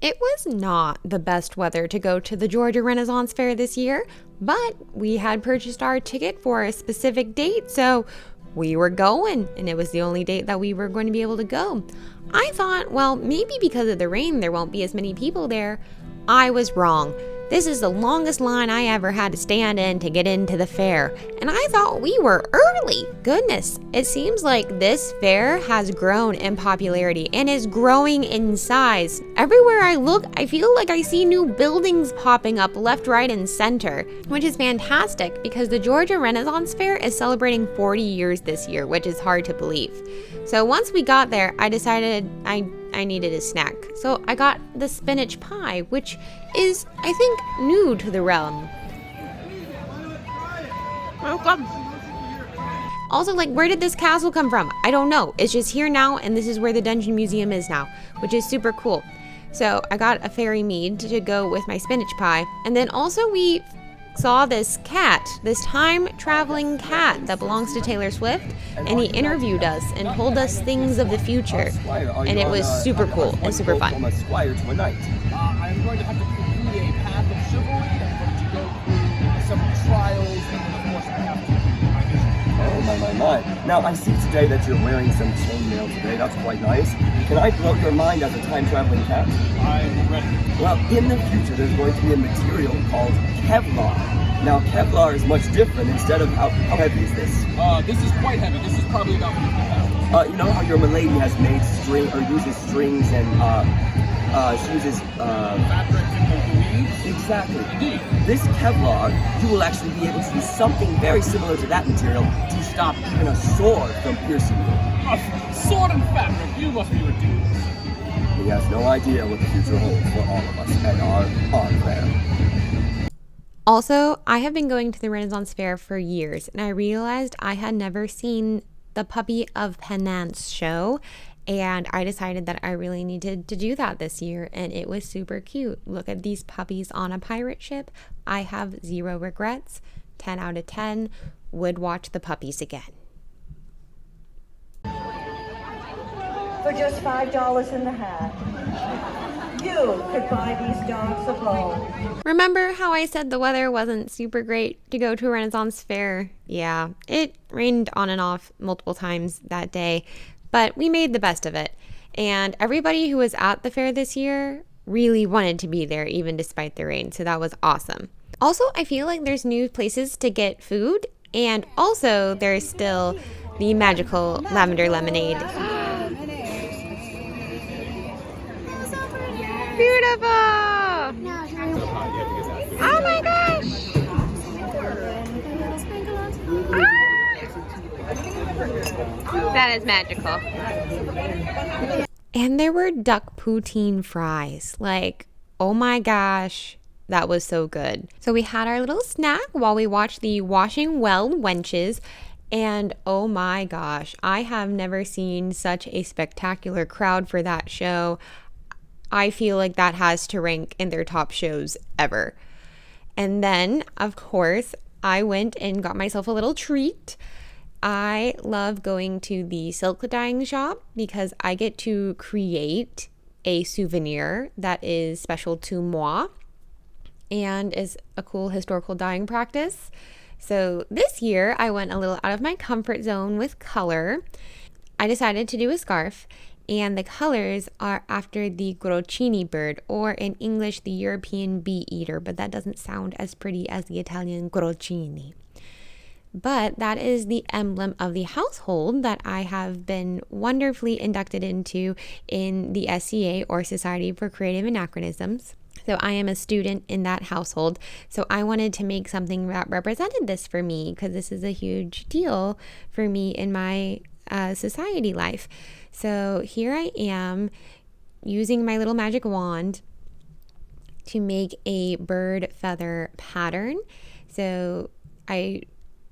It was not the best weather to go to the Georgia Renaissance Fair this year, but we had purchased our ticket for a specific date, so we were going, and it was the only date that we were going to be able to go. I thought, well, maybe because of the rain there won't be as many people there. I was wrong. This is the longest line I ever had to stand in to get into the fair, and I thought we were early. Goodness, it seems like this fair has grown in popularity and is growing in size. Everywhere I look, I feel like I see new buildings popping up left, right, and center, which is fantastic because the Georgia Renaissance Fair is celebrating 40 years this year, which is hard to believe. So once we got there, I decided I needed a snack. So I got the spinach pie, which is, I think, new to the realm. Welcome. Also, like, where did this castle come from? I don't know. It's just here now, and this is where the Dungeon Museum is now, which is super cool. So I got a fairy mead to go with my spinach pie. And then also we saw this cat, this time-traveling cat that belongs to Taylor Swift, and he interviewed us and told us things of the future, and it was super cool and super fun. I'm going to have to conclude a path of chivalry. I'm going to go through some trials, and then of course I have to complete my mission. Oh my. Now I see today that you're wearing some chainmail today. That's quite nice. Can I blow your mind as a time-traveling cat? I'm ready. Well, in the future there's going to be a material called Kevlar. Now Kevlar is much different. Instead of how heavy is this? This is quite heavy. This is probably about 50 pounds. You know how your milady has made uses strings and she uses fabric and weaves? Exactly. Indeed. This Kevlar, you will actually be able to use something very similar to that material to stop even a sword from piercing you. A sword and fabric. You must be ridiculous. He has no idea what the future holds for all of us and our fair. Also, I have been going to the Renaissance Fair for years, and I realized I had never seen the Puppy of Penance show, and I decided that I really needed to do that this year, and it was super cute. Look at these puppies on a pirate ship. I have 0 regrets. 10 out of 10. Would watch the puppies again. For just $5 in the hat, you could buy these dogs a bone. Remember how I said the weather wasn't super great to go to a Renaissance Fair? Yeah, it rained on and off multiple times that day, but we made the best of it. And everybody who was at the fair this year really wanted to be there, even despite the rain, so that was awesome. Also, I feel like there's new places to get food, and also there's still the magical lavender lemonade. Beautiful! Oh my gosh! That is magical. And there were duck poutine fries. Like, oh my gosh, that was so good. So we had our little snack while we watched the Washing Well Wenches. And oh my gosh, I have never seen such a spectacular crowd for that show. I feel like that has to rank in their top shows ever. And then, of course, I went and got myself a little treat. I love going to the silk dyeing shop because I get to create a souvenir that is special to moi and is a cool historical dyeing practice. So this year, I went a little out of my comfort zone with color. I decided to do a scarf. And the colors are after the grocini bird, or in English, the European bee eater, but that doesn't sound as pretty as the Italian grocini. But that is the emblem of the household that I have been wonderfully inducted into in the SCA, or Society for Creative Anachronisms. So I am a student in that household. So I wanted to make something that represented this for me, because this is a huge deal for me in my society life. So here I am using my little magic wand to make a bird feather pattern. So I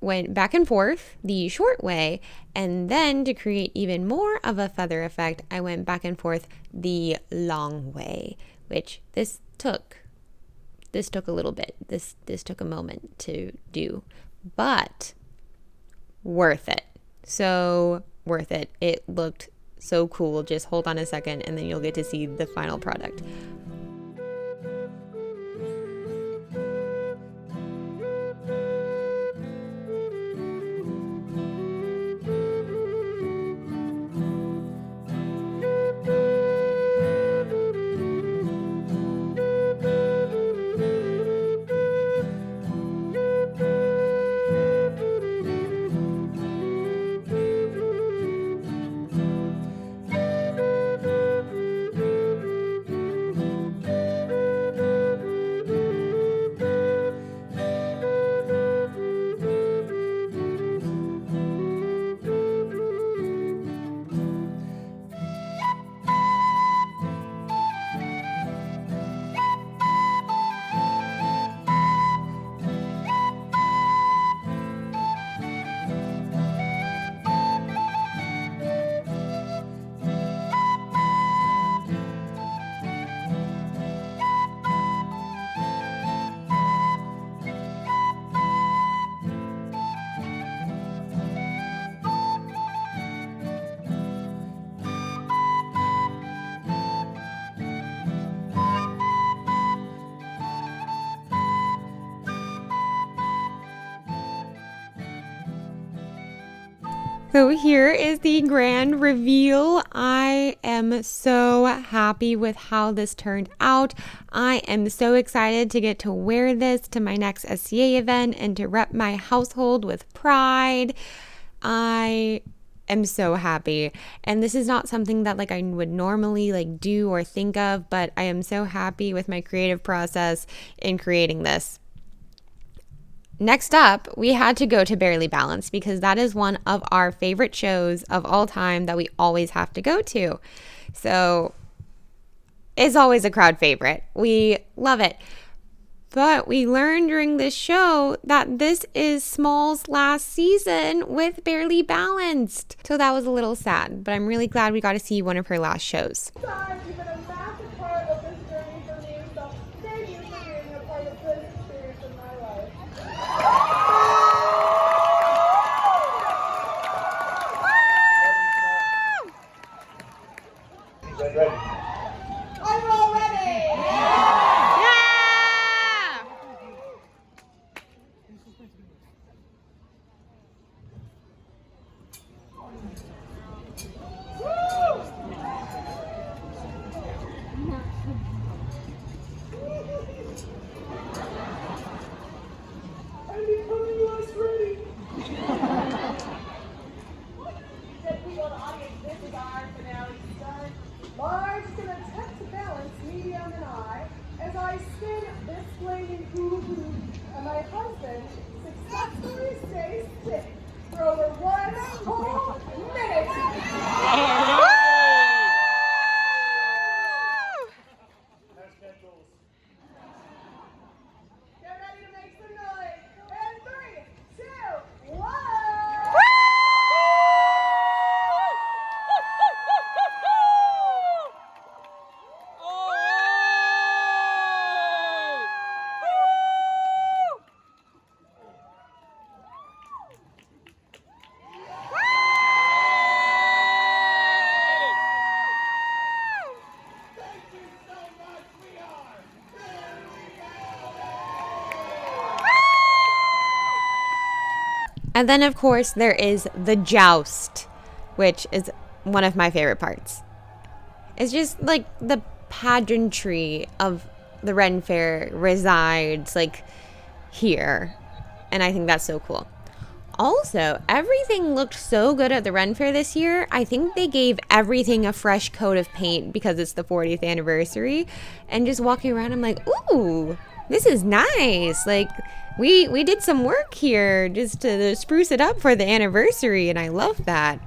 went back and forth the short way, and then to create even more of a feather effect, I went back and forth the long way, which this took a little bit. This took a moment to do, but worth it. So worth it. It looked so cool. Just hold on a second and then you'll get to see the final product. So here is the grand reveal. I am so happy with how this turned out. I am so excited to get to wear this to my next SCA event and to rep my household with pride. I am so happy. And this is not something that like I would normally like do or think of, but I am so happy with my creative process in creating this. Next up, we had to go to Barely Balanced because that is one of our favorite shows of all time that we always have to go to. So it's always a crowd favorite. We love it. But we learned during this show that this is Small's last season with Barely Balanced. So that was a little sad, but I'm really glad we got to see one of her last shows. You've been a massive part of this journey for me, so thank you for being a part of this experience in my life. Are you all ready? I'm becoming less ready. Good people in the audience, this is our finale stunt. Large gonna attempt to balance medium and I as I spin this flaming hula hoop, and my husband successfully stays stick for over 1 whole minute. Get ready to make some noise. And 3, 2, 1. And then, of course, there is the joust, which is one of my favorite parts. It's just like the pageantry of the Ren Fair resides like here. And I think that's so cool. Also, everything looked so good at the Ren Fair this year. I think they gave everything a fresh coat of paint because it's the 40th anniversary. And just walking around, I'm like, ooh, this is nice. Like, we did some work here just to spruce it up for the anniversary, and I love that.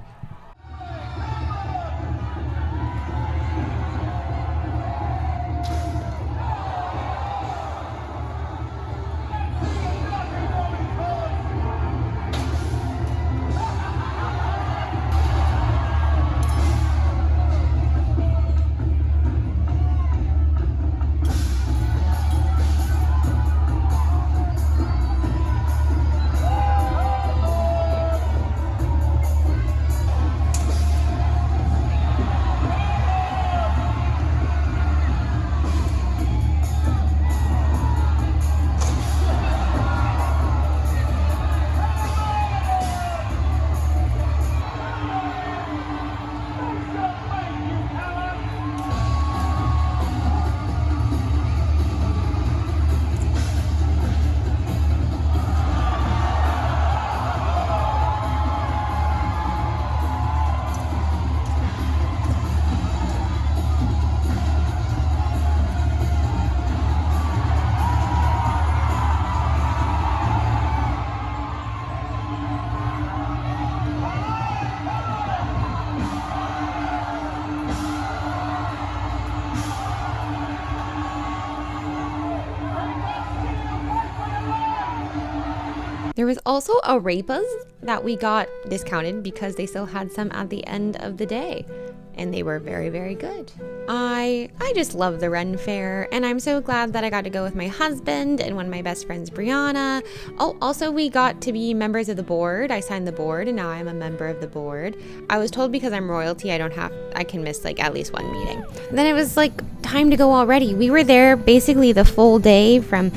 There was also arepas that we got discounted because they still had some at the end of the day, and they were very, very good. I just love the Ren Fair, and I'm so glad that I got to go with my husband and one of my best friends, Brianna. Oh, also we got to be members of the board. I signed the board, and now I'm a member of the board. I was told because I'm royalty, I can miss like at least one meeting. And then it was like time to go already. We were there basically the full day from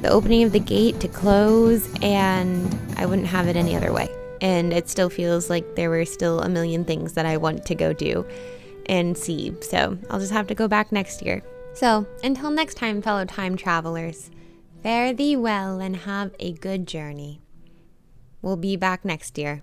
the opening of the gate to close, and I wouldn't have it any other way. and it still feels like there were still a million things that I want to go do and see. So I'll just have to go back next year. So until next time, fellow time travelers, fare thee well and have a good journey. We'll be back next year.